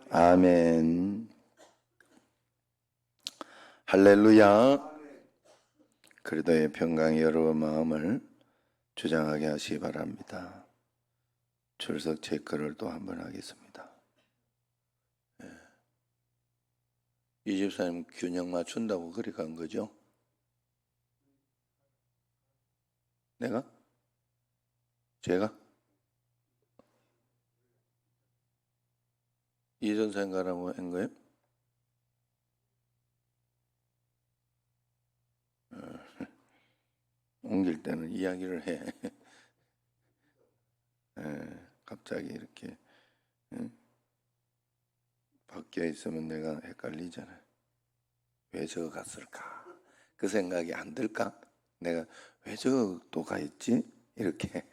아멘. 할렐루야. 그리스도의 평강이 여러분 마음을 주장하게 하시기 바랍니다. 출석 체크를 또 한번 하겠습니다. 이 집사님 균형 맞춘다고 그리 간 거죠? 내가? 제가? 이전 생각하라고 한 거예요? 옮길 때는 이야기를 해. 갑자기 이렇게 바뀌어 있으면 내가 헷갈리잖아요. 왜 저거 갔을까? 그 생각이 안 들까? 내가 왜 저거 또 가 있지? 이렇게.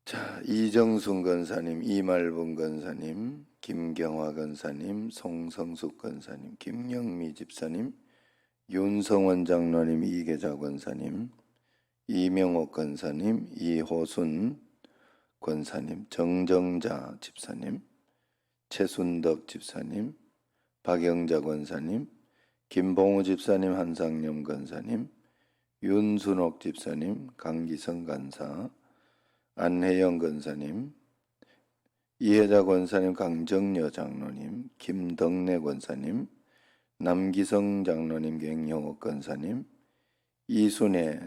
자, 이정순 권사님, 이말분 권사님, 김경화 권사님, 송성숙 권사님, 김영미 집사님, 윤성원 장로님, 이계자 권사님, 이명옥 권사님, 이호순 권사님, 정정자 집사님, 최순덕 집사님, 박영자 권사님, 김봉우 집사님, 한상념 권사님, 윤순옥 집사님, 강기성 간사, 안혜영 권사님, 이혜자 권사님, 강정여 장로님, 김덕래 권사님, 남기성 장로님, 갱영옥 권사님, 이순애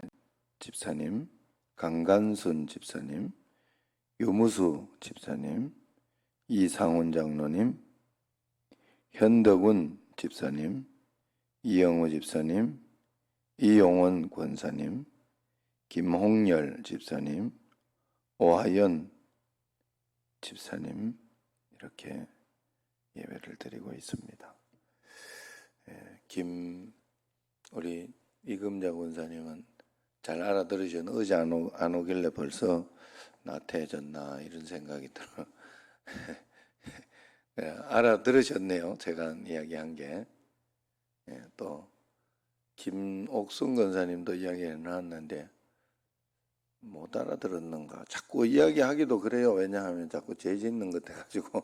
집사님, 강간순 집사님, 유무수 집사님, 이상훈 장로님, 현덕운 집사님, 이영호 집사님, 이용원 권사님, 김홍열 집사님, 오하연 집사님, 이렇게 예배를 드리고 있습니다. 우리 이금자 권사님은 잘 알아들으셨나? 어제 안 오길래 벌써 나태해졌나 이런 생각이 들어. 알아들으셨네요. 제가 이야기한 게. 또 김옥순 권사님도 이야기해 놨는데 못 알아들었는가? 자꾸 이야기하기도 그래요. 왜냐하면 자꾸 죄 짓는 것 해가지고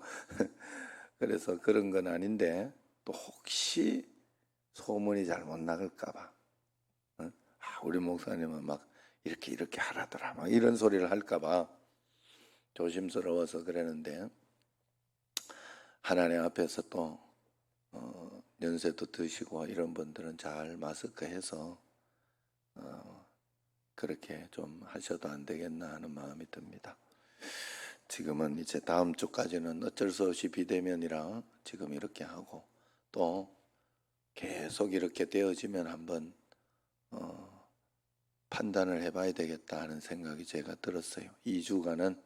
그래서 그런 건 아닌데 또 혹시 소문이 잘못 나갈까봐 우리 목사님은 막 이렇게 하라더라 막 이런 소리를 할까봐 조심스러워서 그러는데 하나님 앞에서 또 연세도 드시고 이런 분들은 잘 마스크해서 그렇게 좀 하셔도 안 되겠나 하는 마음이 듭니다. 지금은 이제 다음 주까지는 어쩔 수 없이 비대면이라 지금 이렇게 하고 또 계속 이렇게 되어지면 한번 판단을 해봐야 되겠다 하는 생각이 제가 들었어요. 2주간은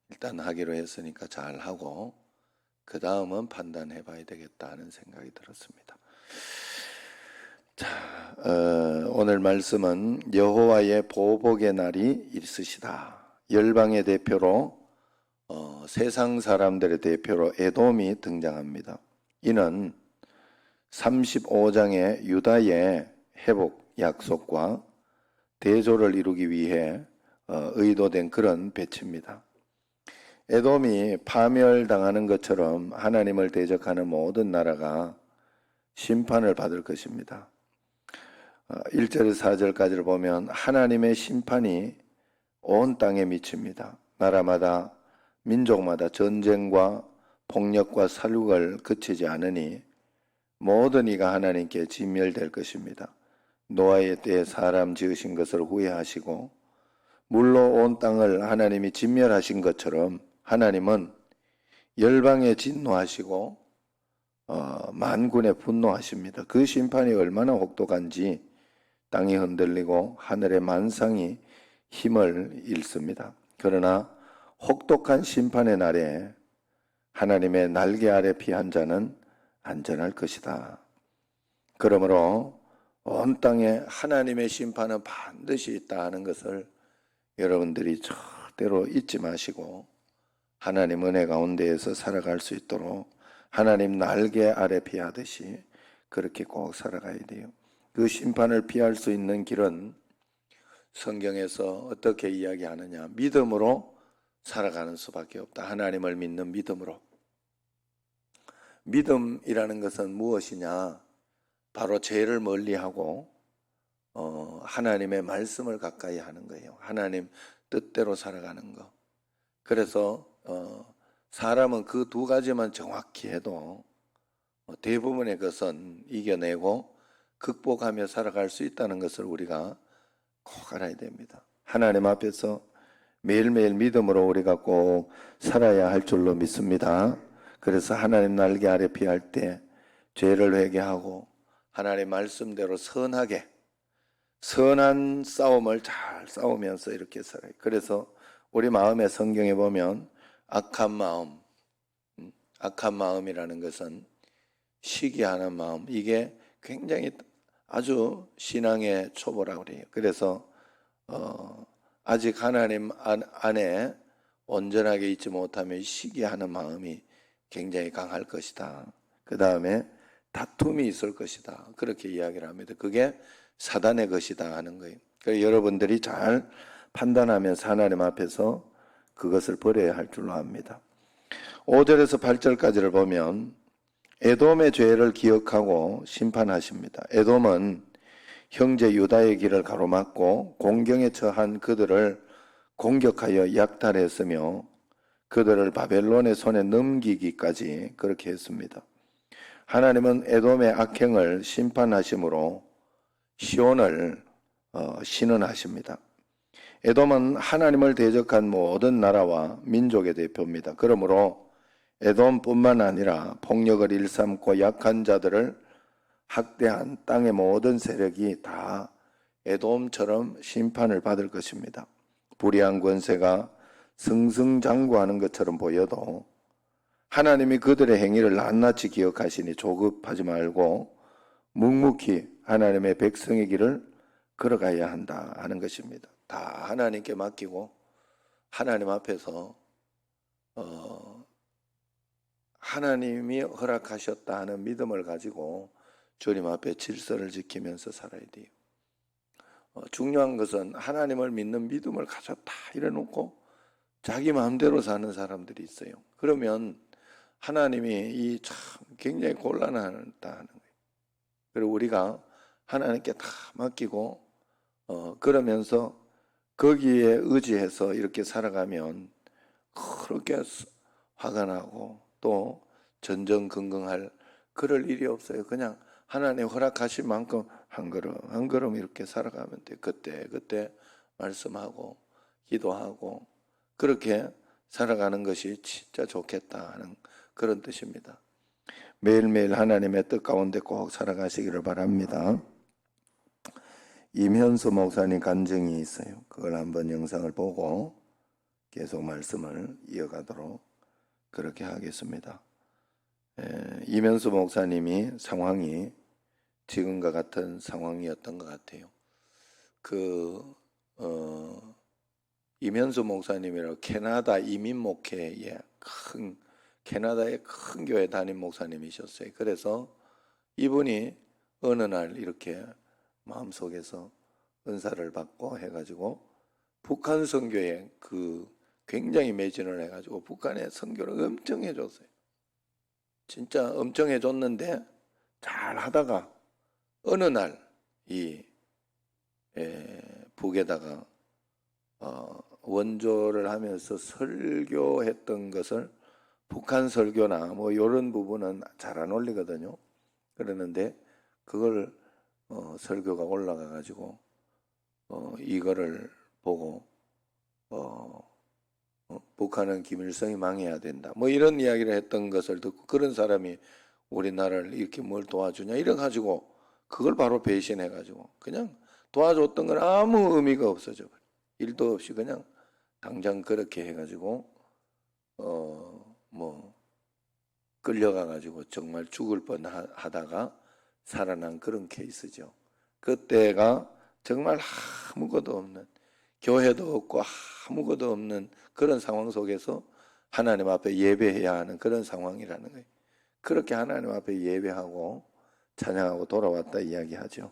일단 하기로 했으니까 잘 하고 그 다음은 판단해봐야 되겠다 하는 생각이 들었습니다. 자, 오늘 말씀은 여호와의 보복의 날이 있으시다. 열방의 대표로 세상 사람들의 대표로 에돔이 등장합니다. 이는 35장의 유다의 회복 약속과 대조를 이루기 위해 의도된 그런 배치입니다. 에돔이 파멸당하는 것처럼 하나님을 대적하는 모든 나라가 심판을 받을 것입니다. 1절에서 4절까지를 보면 하나님의 심판이 온 땅에 미칩니다. 나라마다 민족마다 전쟁과 폭력과 살육을 그치지 않으니 모든 이가 하나님께 진멸될 것입니다. 노아의 때에 사람 지으신 것을 후회하시고 물로 온 땅을 하나님이 진멸하신 것처럼 하나님은 열방에 진노하시고 만군에 분노하십니다. 그 심판이 얼마나 혹독한지 땅이 흔들리고 하늘의 만상이 힘을 잃습니다. 그러나 혹독한 심판의 날에 하나님의 날개 아래 피한 자는 안전할 것이다. 그러므로 온 땅에 하나님의 심판은 반드시 있다 하는 것을 여러분들이 절대로 잊지 마시고 하나님 은혜 가운데에서 살아갈 수 있도록 하나님 날개 아래 피하듯이 그렇게 꼭 살아가야 돼요. 그 심판을 피할 수 있는 길은 성경에서 어떻게 이야기하느냐? 믿음으로 살아가는 수밖에 없다. 하나님을 믿는 믿음으로. 믿음이라는 것은 무엇이냐? 바로 죄를 멀리하고 하나님의 말씀을 가까이 하는 거예요. 하나님 뜻대로 살아가는 거. 그래서 사람은 그 두 가지만 정확히 해도 대부분의 것은 이겨내고 극복하며 살아갈 수 있다는 것을 우리가 꼭 알아야 됩니다. 하나님 앞에서 매일매일 믿음으로 우리가 꼭 살아야 할 줄로 믿습니다. 그래서 하나님 날개 아래 피할 때 죄를 회개하고 하나님 말씀대로 선하게 선한 싸움을 잘 싸우면서 이렇게 살아요. 그래서 우리 마음의 성경에 보면 악한 마음이라는 것은 시기하는 마음, 이게 굉장히 아주 신앙의 초보라고 그래요. 그래서 아직 하나님 안에 온전하게 있지 못하면 시기하는 마음이 굉장히 강할 것이다. 그 다음에 다툼이 있을 것이다. 그렇게 이야기를 합니다. 그게 사단의 것이다 하는 거예요. 그래서 여러분들이 잘 판단하면서 하나님 앞에서 그것을 버려야 할 줄로 압니다. 5절에서 8절까지를 보면 에돔의 죄를 기억하고 심판하십니다. 에돔은 형제 유다의 길을 가로막고 공경에 처한 그들을 공격하여 약탈했으며 그들을 바벨론의 손에 넘기기까지 그렇게 했습니다. 하나님은 에돔의 악행을 심판하심으로 시온을 신원하십니다. 에돔은 하나님을 대적한 모든 나라와 민족의 대표입니다. 그러므로 에돔뿐만 아니라 폭력을 일삼고 약한 자들을 학대한 땅의 모든 세력이 다 에돔처럼 심판을 받을 것입니다. 불의한 권세가 승승장구하는 것처럼 보여도 하나님이 그들의 행위를 낱낱이 기억하시니 조급하지 말고 묵묵히 하나님의 백성의 길을 걸어가야 한다 하는 것입니다. 다 하나님께 맡기고 하나님 앞에서 하나님이 허락하셨다 하는 믿음을 가지고 주님 앞에 질서를 지키면서 살아야 돼요. 중요한 것은 하나님을 믿는 믿음을 가졌다 이래놓고 자기 마음대로 사는 사람들이 있어요. 그러면 하나님이 이 참 굉장히 곤란하다는 거예요. 그리고 우리가 하나님께 다 맡기고 그러면서 거기에 의지해서 이렇게 살아가면 그렇게 화가 나고 또 전전긍긍할 그럴 일이 없어요. 그냥 하나님 허락하신 만큼 한 걸음 한 걸음 이렇게 살아가면 돼요. 그때 말씀하고 기도하고 그렇게 살아가는 것이 진짜 좋겠다 하는 그런 뜻입니다. 매일매일 하나님의 뜻 가운데 꼭 살아가시기를 바랍니다. 임현수 목사님 간증이 있어요. 그걸 한번 영상을 보고 계속 말씀을 이어가도록 그렇게 하겠습니다. 임현수 목사님이 상황이 지금과 같은 상황이었던 것 같아요. 임현수 목사님이라고 캐나다 이민 목회의 캐나다의 큰 교회 담임 목사님이셨어요. 그래서 이분이 어느 날 이렇게 마음속에서 은사를 받고 해가지고 북한 선교에 굉장히 매진을 해가지고 북한에 선교를 엄청 해줬어요. 진짜 엄청 해줬는데 잘 하다가 어느 날 이 북에다가 원조를 하면서 설교했던 것을 북한 설교나 뭐 이런 부분은 잘 안 올리거든요. 그러는데 그걸 설교가 올라가 가지고 이거를 보고 북한은 김일성이 망해야 된다. 뭐 이런 이야기를 했던 것을 듣고 그런 사람이 우리나라를 이렇게 뭘 도와주냐 이래 가지고 그걸 바로 배신해 가지고 그냥 도와줬던 건 아무 의미가 없어져 버려. 일도 없이 그냥 당장 그렇게 해 가지고 뭐 끌려가 가지고 정말 죽을 뻔 하다가 살아난 그런 케이스죠. 그때가 정말 아무것도 없는 교회도 없고 아무것도 없는 그런 상황 속에서 하나님 앞에 예배해야 하는 그런 상황이라는 거예요. 그렇게 하나님 앞에 예배하고 찬양하고 돌아왔다 이야기하죠.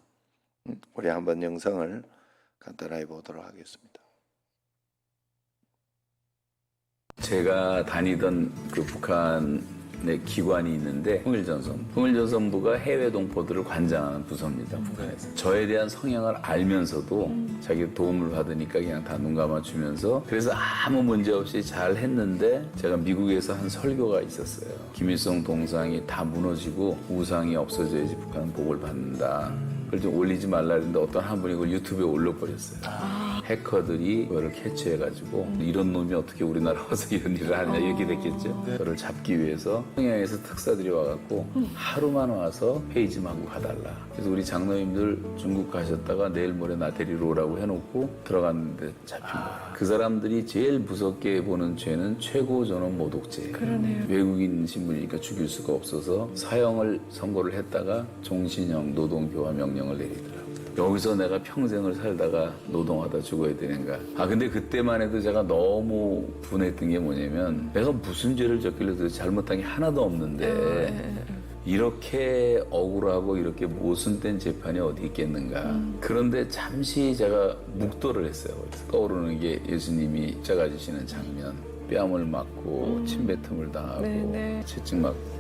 우리 한번 영상을 간단하게 보도록 하겠습니다. 제가 다니던 그 북한의 기관이 있는데 통일전선부가 해외 동포들을 관장하는 부서입니다. 북한에서. 저에 대한 성향을 알면서도 자기 도움을 받으니까 그냥 다 눈 감아주면서 그래서 아무 문제 없이 잘 했는데 제가 미국에서 한 설교가 있었어요. 김일성 동상이 다 무너지고 우상이 없어져야지 북한은 복을 받는다. 그걸 좀 올리지 말라 했는데 어떤 한 분이 그걸 유튜브에 올려버렸어요. 해커들이 그거를 캐치해가지고 이런 놈이 어떻게 우리나라 와서 이런 일을 하냐 이렇게 됐겠죠. 저를 잡기 위해서 평양에서 특사들이 와갖고 하루만 와서 회의 좀 하고 가달라. 그래서 우리 장로님들 중국 가셨다가 내일 모레 나 데리러 오라고 해놓고 들어갔는데 잡힌 거예요. 그 사람들이 제일 무섭게 보는 죄는 최고 전원 모독죄예요. 그러네요. 외국인 신분이니까 죽일 수가 없어서 사형을 선고를 했다가 종신형 노동교화 명령을 내리더라고요. 여기서 내가 평생을 살다가 노동하다 죽어야 되는가. 근데 그때만 해도 제가 너무 분했던 게 뭐냐면 내가 무슨 죄를 졌길래 도대체 잘못한 게 하나도 없는데 이렇게 억울하고 이렇게 모순된 재판이 어디 있겠는가. 그런데 잠시 제가 묵도를 했어요. 떠오르는 게 예수님이 십자가 지시는 장면. 뺨을 맞고 침뱉음을 당하고 채찍 맞고.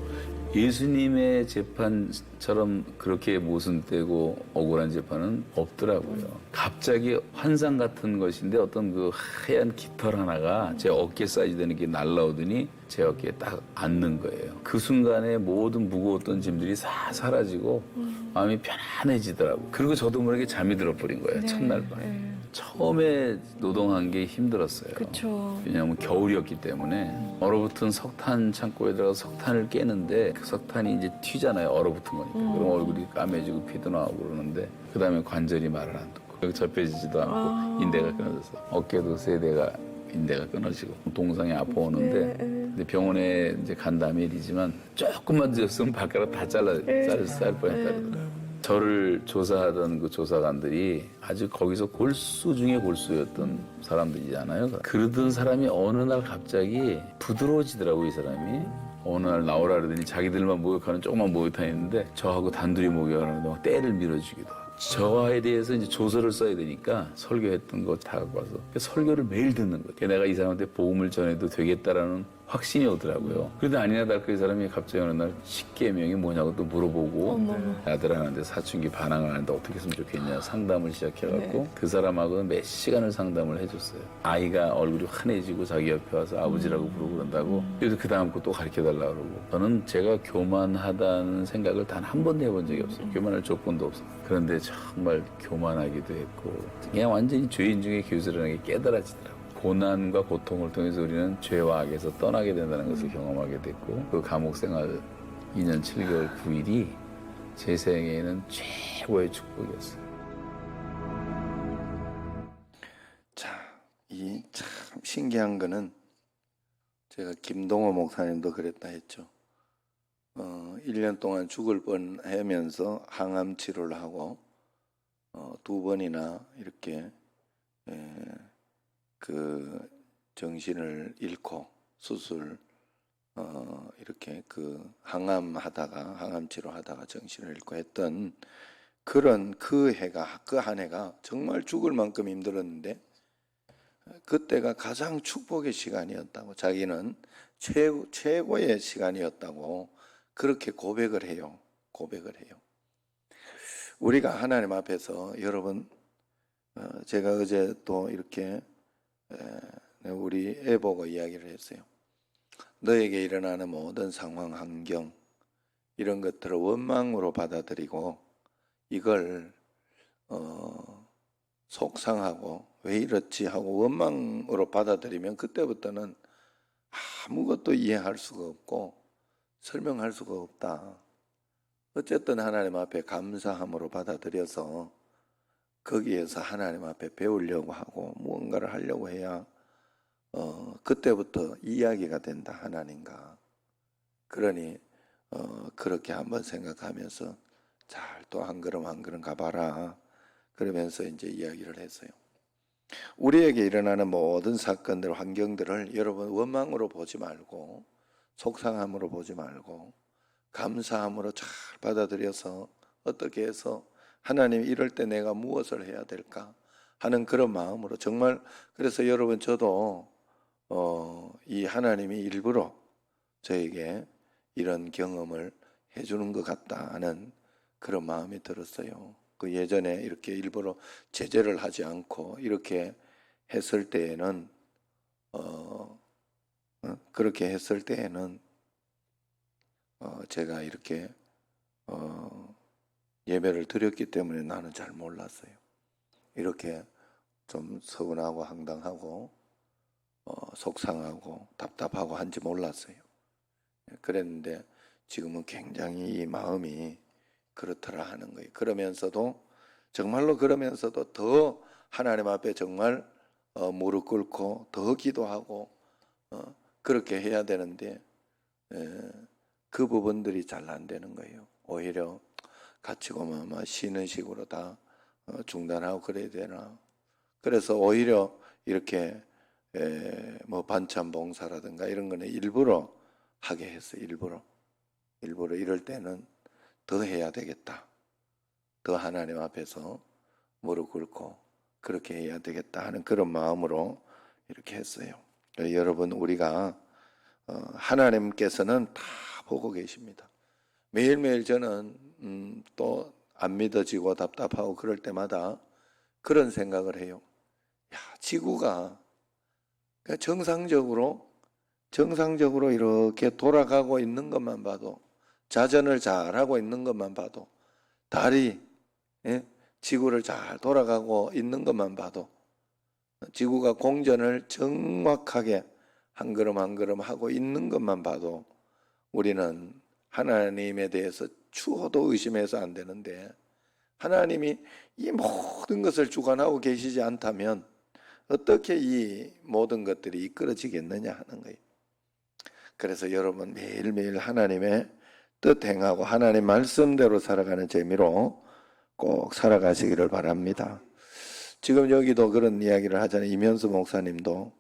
예수님의 재판처럼 그렇게 모순되고 억울한 재판은 없더라고요. 갑자기 환상 같은 것인데 어떤 그 하얀 깃털 하나가 제 어깨 사이즈 되는 게 날라오더니 제 어깨에 딱 앉는 거예요. 그 순간에 모든 무거웠던 짐들이 다 사라지고 마음이 편안해지더라고요. 그리고 저도 모르게 잠이 들어버린 거예요. 첫날 밤에. 처음에 노동한 게 힘들었어요. 그쵸. 왜냐하면 겨울이었기 때문에 얼어붙은 석탄 창고에 들어가서 석탄을 깨는데 그 석탄이 이제 튀잖아요. 얼어붙은 거니까. 그럼 얼굴이 까매지고 피도 나오고 그러는데 그 다음에 관절이 말을 안 듣고 접혀지지도 않고 인대가 끊어져서 어깨도 세 대가 인대가 끊어지고 동상이 아파오는데 근데 병원에 이제 간 다음에 일이지만 조금만 늦었으면 발가락 다 쌀 뻔했다더라고요. 저를 조사하던 그 조사관들이 아주 거기서 골수 중에 골수였던 사람들이잖아요. 그러던 사람이 어느 날 갑자기 부드러워지더라고 이 사람이. 어느 날 나오라 그러더니 자기들만 목욕하는 조그만 목욕탕이 있는데 저하고 단둘이 목욕하는데 막 때를 밀어주기도 하고. 저에 대해서 이제 조서를 써야 되니까 설교했던 거 다 갖고 와서 설교를 매일 듣는 거예요. 내가 이 사람한테 복음을 전해도 되겠다라는 확신이 오더라고요. 그런데 아니나 다를까 이 사람이 갑자기 어느 날 십계명이 뭐냐고 또 물어보고 아들 하나인데 사춘기 반항을 하는데 어떻게 했으면 좋겠냐 상담을 시작해갖고 그 사람하고는 몇 시간을 상담을 해줬어요. 아이가 얼굴이 환해지고 자기 옆에 와서 아버지라고 부르고 그런다고. 그래서 그 다음 거 또 가르쳐달라고 그러고. 저는 제가 교만하다는 생각을 단 한 번도 해본 적이 없어요. 교만할 조건도 없어요. 그런데 정말 교만하기도 했고 그냥 완전히 죄인 중에 교수라는 게 깨달아지더라고요. 고난과 고통을 통해서 우리는 죄와 악에서 떠나게 된다는 것을 경험하게 됐고 그 감옥 생활 2년 7개월 9일이 제 생애에는 최고의 축복이었어요. 자, 이 참 신기한 거는 제가 김동호 목사님도 그랬다 했죠. 1년 동안 죽을 뻔하면서 항암 치료를 하고 2번이나 이렇게 그 정신을 잃고 수술 이렇게 그 항암 치료하다가 정신을 잃고 했던 그런 그 해가 그 한 해가 정말 죽을 만큼 힘들었는데 그때가 가장 축복의 시간이었다고 자기는 최고의 시간이었다고 그렇게 고백을 해요. 우리가 하나님 앞에서 여러분 제가 어제 또 이렇게 우리 애 보고 이야기를 했어요. 너에게 일어나는 모든 상황, 환경 이런 것들을 원망으로 받아들이고 이걸 속상하고 왜 이렇지 하고 원망으로 받아들이면 그때부터는 아무것도 이해할 수가 없고 설명할 수가 없다. 어쨌든 하나님 앞에 감사함으로 받아들여서 거기에서 하나님 앞에 배우려고 하고 무언가를 하려고 해야 그때부터 이야기가 된다 하나님과. 그러니 그렇게 한번 생각하면서 잘 또 한 걸음 한 걸음 가봐라. 그러면서 이제 이야기를 했어요. 우리에게 일어나는 모든 사건들, 환경들을 여러분 원망으로 보지 말고 속상함으로 보지 말고 감사함으로 잘 받아들여서 어떻게 해서 하나님 이럴 때 내가 무엇을 해야 될까 하는 그런 마음으로 정말 그래서 여러분 저도 이 하나님이 일부러 저에게 이런 경험을 해주는 것 같다 하는 그런 마음이 들었어요. 그 예전에 이렇게 일부러 제재를 하지 않고 이렇게 했을 때에는 그렇게 했을 때에는 제가 이렇게 예배를 드렸기 때문에 나는 잘 몰랐어요. 이렇게 좀 서운하고 황당하고 속상하고 답답하고 한지 몰랐어요. 그랬는데 지금은 굉장히 이 마음이 그렇더라 하는 거예요. 그러면서도 정말로 그러면서도 더 하나님 앞에 정말 무릎 꿇고 더 기도하고 그렇게 해야 되는데 그 부분들이 잘 안 되는 거예요. 오히려 갇히고만 쉬는 식으로 다 중단하고 그래야 되나. 그래서 오히려 이렇게 뭐 반찬 봉사라든가 이런 거는 일부러 하게 했어요. 일부러 이럴 때는 더 해야 되겠다. 더 하나님 앞에서 무릎 꿇고 그렇게 해야 되겠다 하는 그런 마음으로 이렇게 했어요. 여러분, 우리가 하나님께서는 다 보고 계십니다. 매일매일 저는 또 안 믿어지고 답답하고 그럴 때마다 그런 생각을 해요. 야, 지구가 정상적으로 이렇게 돌아가고 있는 것만 봐도, 자전을 잘하고 있는 것만 봐도, 달이 지구를 잘 돌아가고 있는 것만 봐도, 지구가 공전을 정확하게 한 걸음 한 걸음 하고 있는 것만 봐도 우리는 하나님에 대해서 추호도 의심해서 안 되는데, 하나님이 이 모든 것을 주관하고 계시지 않다면 어떻게 이 모든 것들이 이끌어지겠느냐 하는 거예요. 그래서 여러분, 매일매일 하나님의 뜻 행하고 하나님 말씀대로 살아가는 재미로 꼭 살아가시기를 바랍니다. 지금 여기도 그런 이야기를 하잖아요. 이면수 목사님도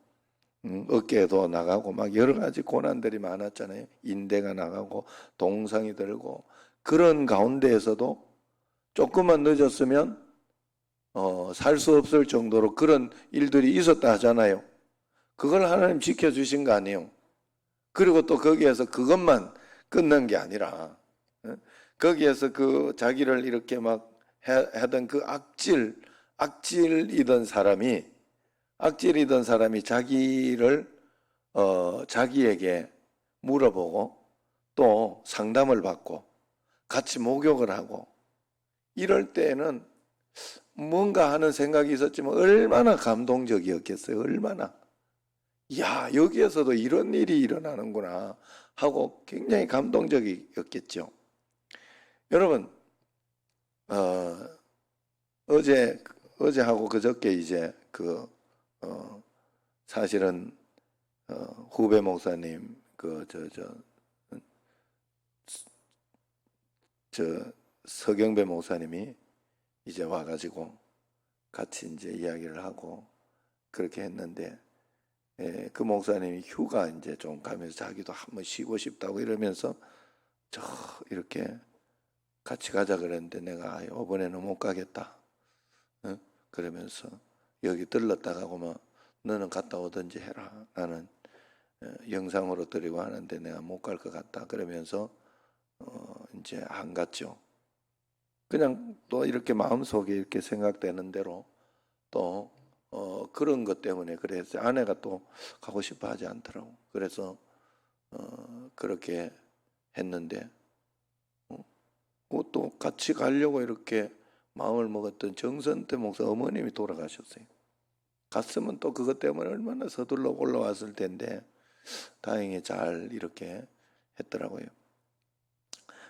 어깨도 나가고 막 여러 가지 고난들이 많았잖아요. 인대가 나가고 동상이 들고, 그런 가운데에서도 조금만 늦었으면 살 수 없을 정도로 그런 일들이 있었다 하잖아요. 그걸 하나님 지켜주신 거 아니에요. 그리고 또 거기에서 그것만 끝난 게 아니라 거기에서 그 자기를 이렇게 막 하던 그 악질이던 사람이 자기를 자기에게 물어보고 또 상담을 받고 같이 목욕을 하고 이럴 때는 뭔가 하는 생각이 있었지만 얼마나 감동적이었겠어요. 얼마나. 야, 여기에서도 이런 일이 일어나는구나 하고 굉장히 감동적이었겠죠. 여러분, 어제하고 그저께 이제 사실은 후배 목사님 서경배 목사님이 이제 와가지고 같이 이제 이야기를 하고 그렇게 했는데, 그 목사님이 휴가 이제 좀 가면서 자기도 한번 쉬고 싶다고 이러면서 저 이렇게 같이 가자 그랬는데 내가 이번에는 못 가겠다. 그러면서 여기 들렀다가고 너는 갔다 오든지 해라. 나는 영상으로 드리고 하는데 내가 못 갈 것 같다. 그러면서 이제 안 갔죠. 그냥 또 이렇게 마음속에 이렇게 생각되는 대로 또 그런 것 때문에 그래서 아내가 또 가고 싶어 하지 않더라고. 그래서 그렇게 했는데 또 같이 가려고 이렇게 마음을 먹었던 정선태 목사 어머님이 돌아가셨어요. 갔으면 또 그것 때문에 얼마나 서둘러 올라왔을 텐데 다행히 잘 이렇게 했더라고요.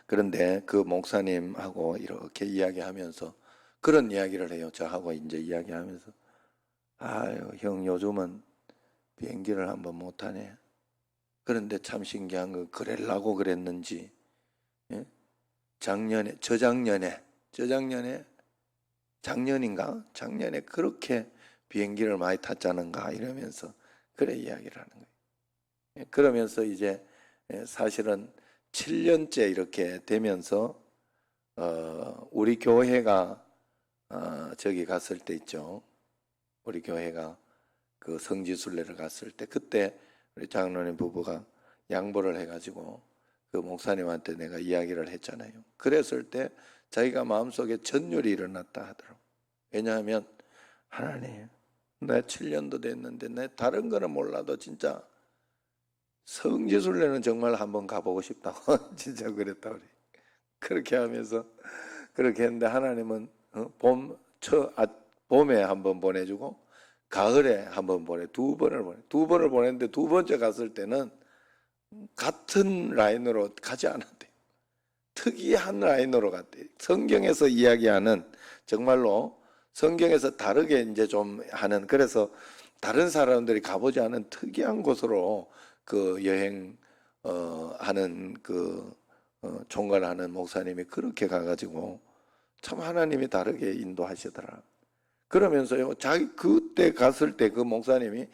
그런데 그 목사님하고 이렇게 이야기하면서 그런 이야기를 해요. 저하고 이제 이야기하면서 아유, 형 요즘은 비행기를 한번 못 타네. 그런데 참 신기한 건 그랬라고 그랬는지 작년에 그렇게 비행기를 많이 탔자는가 이러면서 그래 이야기를 하는 거예요. 그러면서 이제 사실은 7년째 이렇게 되면서 우리 교회가 저기 갔을 때 있죠. 우리 교회가 그 성지순례를 갔을 때 그때 우리 장로님 부부가 양보를 해가지고 그 목사님한테 내가 이야기를 했잖아요. 그랬을 때 자기가 마음속에 전율이 일어났다 하더라고. 왜냐하면 하나님, 내 7년도 됐는데 내 다른 거는 몰라도 진짜 성지순례는 정말 한번 가보고 싶다고 진짜 그랬다 그래. 그렇게 하면서 그렇게 했는데 하나님은 봄에 한번 보내주고 가을에 한번 두 번을 보냈는데 두 번째 갔을 때는 같은 라인으로 가지 않았대요. 특이한 라인으로 갔대요. 성경에서 이야기하는 정말로 성경에서 다르게 이제 좀 하는, 그래서 다른 사람들이 가보지 않은 특이한 곳으로 그 여행 하는 그 총괄하는 목사님이 그렇게 가가지고 참 하나님이 다르게 인도하시더라. 그러면서요, 자기 그때 갔을 때 그 목사님이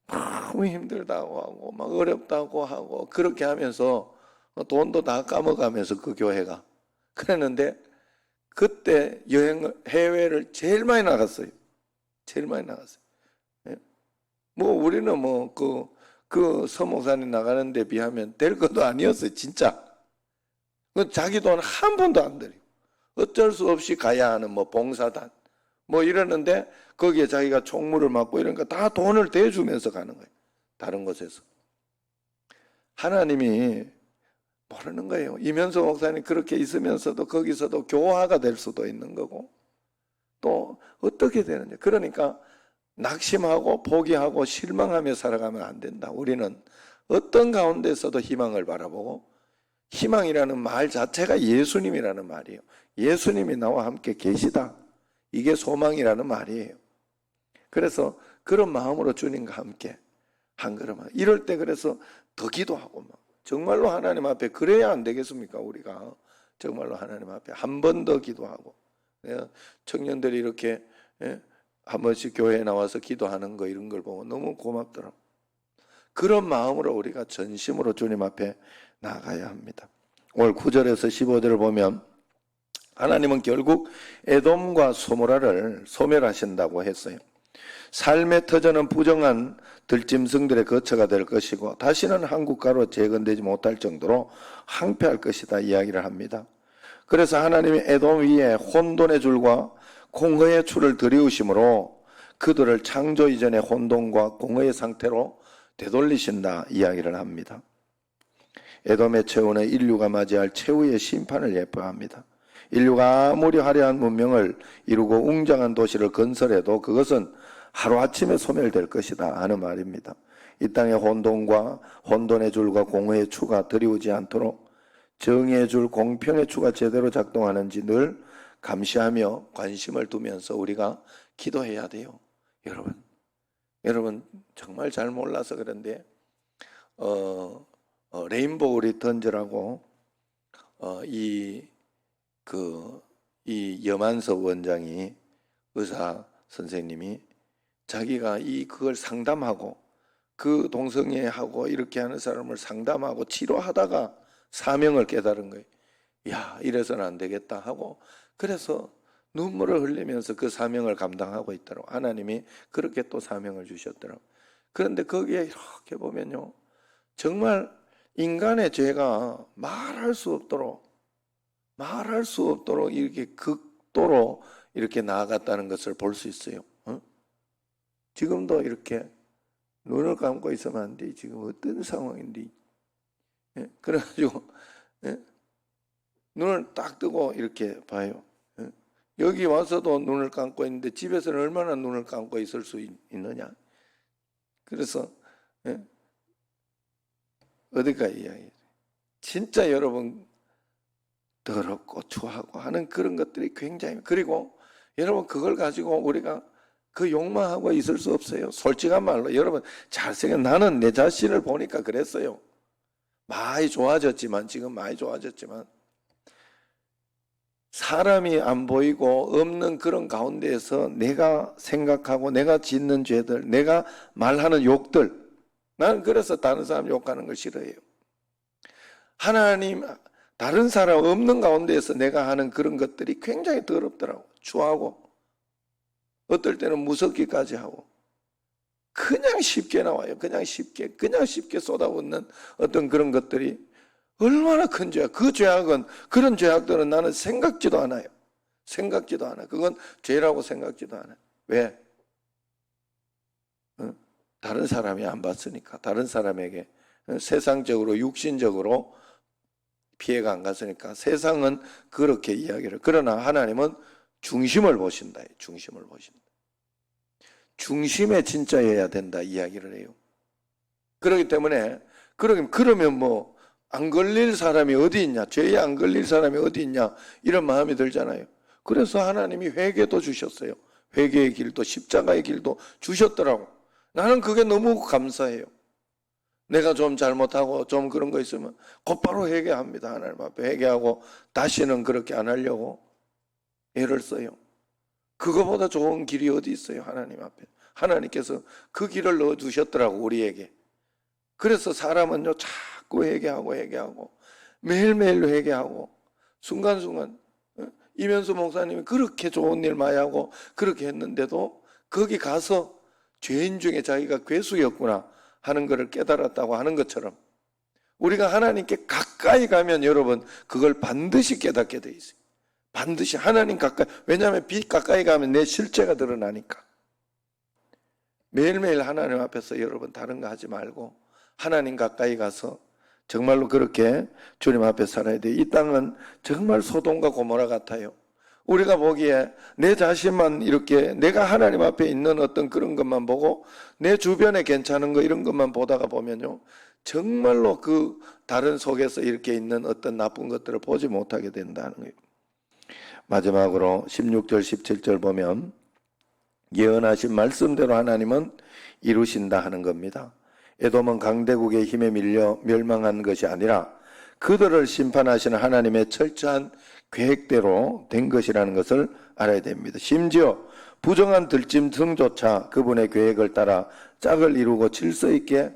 너무 힘들다고 하고 막 어렵다고 하고 그렇게 하면서 돈도 다 까먹으면서 그 교회가 그랬는데 그때 해외를 제일 많이 나갔어요. 제일 많이 나갔어요. 예? 뭐 우리는 뭐 그 서목사님 나가는 데 비하면 될 것도 아니었어요. 진짜. 자기 돈 한 푼도 안 들여요. 어쩔 수 없이 가야 하는 뭐 봉사단 뭐 이러는데 거기에 자기가 총무를 맡고 이런 거 다 돈을 대주면서 가는 거예요. 다른 곳에서. 하나님이 모르는 거예요. 이면서 목사님 그렇게 있으면서도 거기서도 교화가 될 수도 있는 거고 또 어떻게 되느냐. 그러니까 낙심하고 포기하고 실망하며 살아가면 안 된다. 우리는 어떤 가운데서도 희망을 바라보고, 희망이라는 말 자체가 예수님이라는 말이에요. 예수님이 나와 함께 계시다. 이게 소망이라는 말이에요. 그래서 그런 마음으로 주님과 함께 한 걸음. 이럴 때 그래서 더 기도하고 막 정말로 하나님 앞에 그래야 안 되겠습니까? 우리가 정말로 하나님 앞에 한 번 더 기도하고, 청년들이 이렇게 한 번씩 교회에 나와서 기도하는 거 이런 걸 보고 너무 고맙더라고. 그런 마음으로 우리가 전심으로 주님 앞에 나가야 합니다. 오늘 9절에서 15절을 보면 하나님은 결국 에돔과 소모라를 소멸하신다고 했어요. 삶의 터전은 부정한 들짐승들의 거처가 될 것이고 다시는 한국가로 재건되지 못할 정도로 황폐할 것이다 이야기를 합니다. 그래서 하나님이 에돔 위에 혼돈의 줄과 공허의 줄을 들이우심으로 그들을 창조 이전의 혼돈과 공허의 상태로 되돌리신다 이야기를 합니다. 에돔의 최후는 인류가 맞이할 최후의 심판을 예표합니다. 인류가 아무리 화려한 문명을 이루고 웅장한 도시를 건설해도 그것은 하루아침에 소멸될 것이다 하는 말입니다. 이 땅의 혼돈과 혼돈의 줄과 공허의 추가 들이우지 않도록 정의의 줄, 공평의 추가 제대로 작동하는지 늘 감시하며 관심을 두면서 우리가 기도해야 돼요. 여러분 정말 잘 몰라서 그런데 레인보우 리턴즈라고 이 염한섭 원장이 의사 선생님이 자기가 그걸 상담하고 그 동성애하고 이렇게 하는 사람을 상담하고 치료하다가 사명을 깨달은 거예요. 야, 이래서는 안 되겠다 하고 그래서 눈물을 흘리면서 그 사명을 감당하고 있더라고. 하나님이 그렇게 또 사명을 주셨더라고. 그런데 거기에 이렇게 보면요, 정말 인간의 죄가 말할 수 없도록 이렇게 극도로 이렇게 나아갔다는 것을 볼 수 있어요. 지금도 이렇게 눈을 감고 있으면 안 돼. 지금 어떤 상황인데. 그래가지고 눈을 딱 뜨고 이렇게 봐요. 여기 와서도 눈을 감고 있는데 집에서는 얼마나 눈을 감고 있을 수 있느냐. 그래서 어디가 이야기. 진짜 여러분 더럽고 추하고 하는 그런 것들이 굉장히, 그리고 여러분 그걸 가지고 우리가 그 욕망하고 있을 수 없어요. 솔직한 말로 여러분 잘생긴 나는 내 자신을 보니까 그랬어요. 많이 좋아졌지만 지금 많이 좋아졌지만 사람이 안 보이고 없는 그런 가운데에서 내가 생각하고 내가 짓는 죄들, 내가 말하는 욕들, 나는 그래서 다른 사람 욕하는 걸 싫어해요. 하나님, 다른 사람 없는 가운데에서 내가 하는 그런 것들이 굉장히 더럽더라고. 추하고 어떨 때는 무섭기까지 하고 그냥 쉽게 나와요. 그냥 쉽게 쏟아붓는 어떤 그런 것들이 얼마나 큰 죄야. 그 죄악은, 그런 죄악들은 나는 생각지도 않아요. 생각지도 않아. 그건 죄라고 생각지도 않아요. 왜? 다른 사람이 안 봤으니까. 다른 사람에게 세상적으로, 육신적으로 피해가 안 갔으니까 세상은 그렇게 이야기를. 그러나 하나님은 중심을 보신다. 중심을 보신다. 중심에 진짜여야 된다 이야기를 해요. 그렇기 때문에 그러면 뭐 안 걸릴 사람이 어디 있냐, 죄에 안 걸릴 사람이 어디 있냐, 이런 마음이 들잖아요. 그래서 하나님이 회개도 주셨어요. 회개의 길도 십자가의 길도 주셨더라고. 나는 그게 너무 감사해요. 내가 좀 잘못하고 좀 그런 거 있으면 곧바로 회개합니다. 하나님 앞에 회개하고 다시는 그렇게 안 하려고 애를 써요. 그거보다 좋은 길이 어디 있어요? 하나님 앞에. 하나님께서 그 길을 넣어주셨더라고, 우리에게. 그래서 사람은요, 자꾸 회개하고 매일매일 회개하고 순간순간. 이면수 목사님이 그렇게 좋은 일 많이 하고 그렇게 했는데도 거기 가서 죄인 중에 자기가 괴수였구나 하는 것을 깨달았다고 하는 것처럼 우리가 하나님께 가까이 가면 여러분 그걸 반드시 깨닫게 돼 있어요. 반드시 하나님 가까이. 왜냐하면 빛 가까이 가면 내 실체가 드러나니까. 매일매일 하나님 앞에서 여러분 다른 거 하지 말고 하나님 가까이 가서 정말로 그렇게 주님 앞에 살아야 돼요. 이 땅은 정말 소돔과 고모라 같아요. 우리가 보기에 내 자신만 이렇게 내가 하나님 앞에 있는 어떤 그런 것만 보고 내 주변에 괜찮은 거 이런 것만 보다가 보면요, 정말로 그 다른 속에서 이렇게 있는 어떤 나쁜 것들을 보지 못하게 된다는 거예요. 마지막으로 16절 17절 보면 예언하신 말씀대로 하나님은 이루신다 하는 겁니다. 에돔은 강대국의 힘에 밀려 멸망한 것이 아니라 그들을 심판하시는 하나님의 철저한 계획대로 된 것이라는 것을 알아야 됩니다. 심지어 부정한 들짐승조차 그분의 계획을 따라 짝을 이루고 질서 있게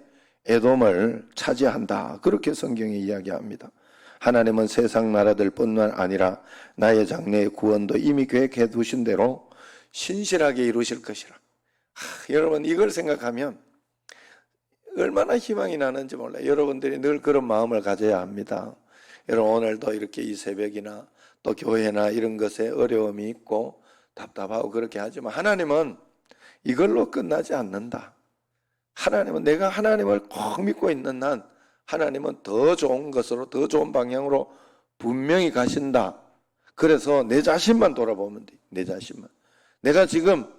에돔을 차지한다. 그렇게 성경이 이야기합니다. 하나님은 세상 나라들뿐만 아니라 나의 장래의 구원도 이미 계획해 두신 대로 신실하게 이루실 것이라. 여러분 이걸 생각하면 얼마나 희망이 나는지 몰라요. 여러분들이 늘 그런 마음을 가져야 합니다. 여러분 오늘도 이렇게 이 새벽이나 또 교회나 이런 것에 어려움이 있고 답답하고 그렇게 하지만 하나님은 이걸로 끝나지 않는다. 하나님은 내가 하나님을 꼭 믿고 있는 한 하나님은 더 좋은 것으로 더 좋은 방향으로 분명히 가신다. 그래서 내 자신만 돌아보면 돼. 내 자신만. 내가 지금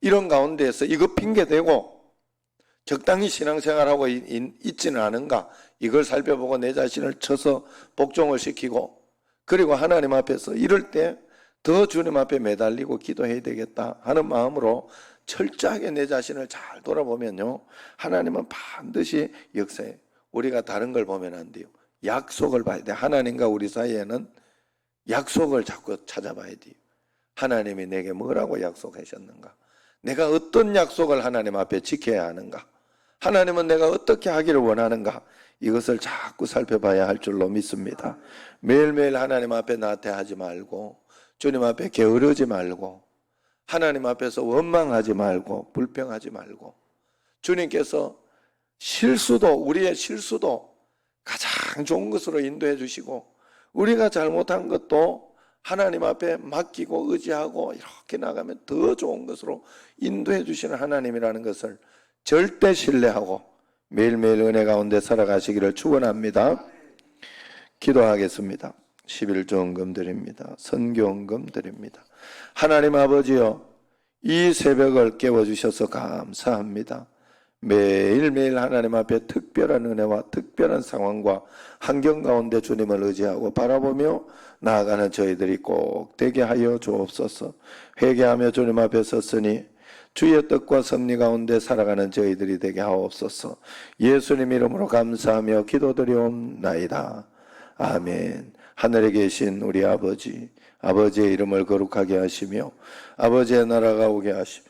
이런 가운데에서 이거 핑계대고 적당히 신앙생활하고 있지는 않은가, 이걸 살펴보고 내 자신을 쳐서 복종을 시키고 그리고 하나님 앞에서 이럴 때 더 주님 앞에 매달리고 기도해야 되겠다 하는 마음으로 철저하게 내 자신을 잘 돌아보면요, 하나님은 반드시 역사에 우리가 다른 걸 보면 안 돼요. 약속을 봐야 돼. 하나님과 우리 사이에는 약속을 자꾸 찾아봐야 돼요. 하나님이 내게 뭐라고 약속하셨는가, 내가 어떤 약속을 하나님 앞에 지켜야 하는가, 하나님은 내가 어떻게 하기를 원하는가, 이것을 자꾸 살펴봐야 할 줄로 믿습니다. 매일매일 하나님 앞에 나태하지 말고 주님 앞에 게으르지 말고 하나님 앞에서 원망하지 말고 불평하지 말고 주님께서 우리의 실수도 가장 좋은 것으로 인도해 주시고 우리가 잘못한 것도 하나님 앞에 맡기고 의지하고 이렇게 나가면 더 좋은 것으로 인도해 주시는 하나님이라는 것을 절대 신뢰하고 매일매일 은혜 가운데 살아가시기를 축원합니다. 기도하겠습니다. 11조원금 드립니다. 선교원금 드립니다. 하나님 아버지여, 이 새벽을 깨워주셔서 감사합니다. 매일매일 하나님 앞에 특별한 은혜와 특별한 상황과 환경 가운데 주님을 의지하고 바라보며 나아가는 저희들이 꼭 되게 하여 주옵소서. 회개하며 주님 앞에 섰으니 주의 뜻과 섭리 가운데 살아가는 저희들이 되게 하옵소서. 예수님 이름으로 감사하며 기도드리옵나이다. 아멘. 하늘에 계신 우리 아버지, 아버지의 이름을 거룩하게 하시며 아버지의 나라가 오게 하시며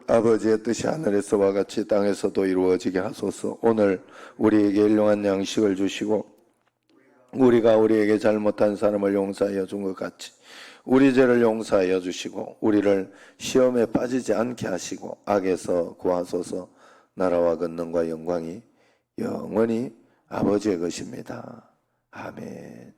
아버지의 뜻이 하늘에서와 같이 땅에서도 이루어지게 하소서. 오늘 우리에게 일용한 양식을 주시고 우리가 우리에게 잘못한 사람을 용서하여 준 것 같이 우리 죄를 용서하여 주시고 우리를 시험에 빠지지 않게 하시고 악에서 구하소서. 나라와 권능과 영광이 영원히 아버지의 것입니다. 아멘.